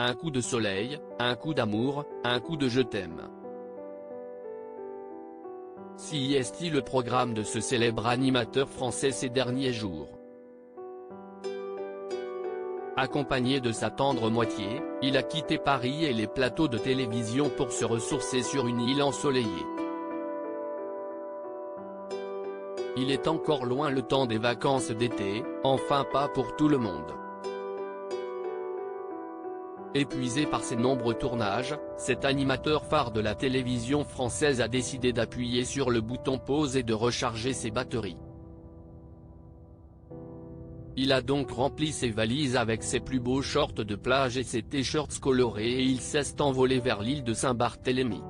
un coup de soleil, un coup d'amour, un coup de je t'aime. Si est-il le programme de ce célèbre animateur français ces derniers jours. Accompagné de sa tendre moitié, il a quitté Paris et les plateaux de télévision pour se ressourcer sur une île ensoleillée. Il est encore loin le temps des vacances d'été, enfin pas pour tout le monde. Épuisé par ses nombreux tournages, cet animateur phare de la télévision française a décidé d'appuyer sur le bouton pause et de recharger ses batteries. Il a donc rempli ses valises avec ses plus beaux shorts de plage et ses t-shirts colorés et il s'est envolé vers l'île de Saint-Barthélemy.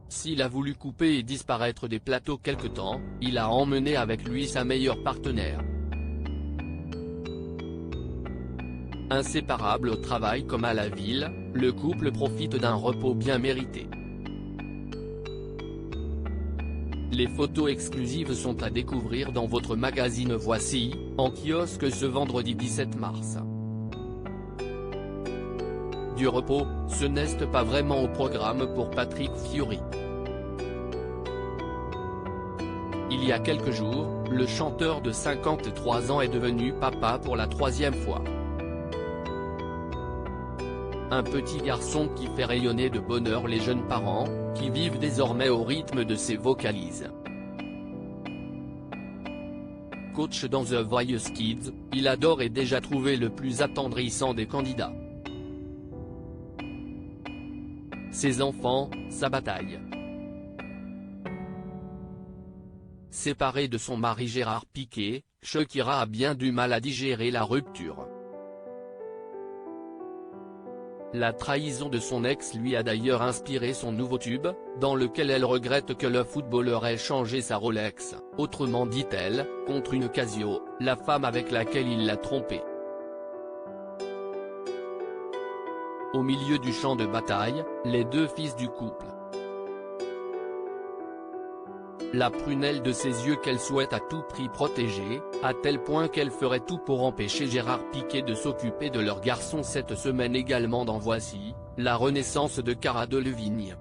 S'il a voulu couper et disparaître des plateaux quelque temps, il a emmené avec lui sa meilleure partenaire. Inséparable au travail comme à la ville, le couple profite d'un repos bien mérité. Les photos exclusives sont à découvrir dans votre magazine Voici, en kiosque ce vendredi 17 mars. Du repos, ce n'est pas vraiment au programme pour Patrick Fiori. Il y a quelques jours, le chanteur de 53 ans est devenu papa pour la troisième fois. Un petit garçon qui fait rayonner de bonheur les jeunes parents, qui vivent désormais au rythme de ses vocalises. Coach dans The Voice Kids, il adore et déjà trouvé le plus attendrissant des candidats. Ses enfants, sa bataille. Séparé de son mari Gérard Piquet, Shakira a bien du mal à digérer la rupture. La trahison de son ex lui a d'ailleurs inspiré son nouveau tube, dans lequel elle regrette que le footballeur ait changé sa Rolex, autrement dit-elle, contre une Casio, la femme avec laquelle il l'a trompée. Au milieu du champ de bataille, les deux fils du couple. La prunelle de ses yeux qu'elle souhaite à tout prix protéger, à tel point qu'elle ferait tout pour empêcher Gérard Piquet de s'occuper de leur garçon cette semaine également dans Voici, la renaissance de Cara Delevingne.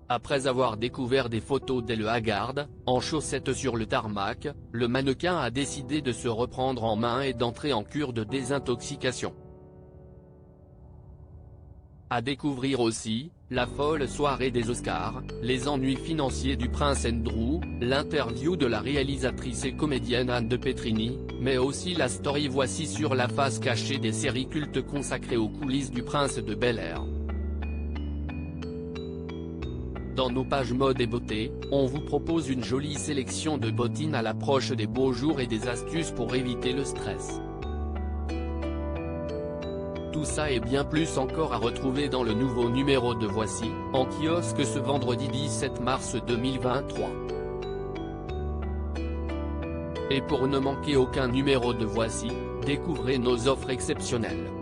Après avoir découvert des photos d'elle hagarde, en chaussettes sur le tarmac, le mannequin a décidé de se reprendre en main et d'entrer en cure de désintoxication. À découvrir aussi, la folle soirée des Oscars, les ennuis financiers du prince Andrew, l'interview de la réalisatrice et comédienne Anne de Petrini, mais aussi la story Voici sur la face cachée des séries cultes consacrées aux coulisses du prince de Bel-Air. Dans nos pages mode et beauté, on vous propose une jolie sélection de bottines à l'approche des beaux jours et des astuces pour éviter le stress. Tout ça et bien plus encore à retrouver dans le nouveau numéro de Voici, en kiosque ce vendredi 17 mars 2023. Et pour ne manquer aucun numéro de Voici, découvrez nos offres exceptionnelles.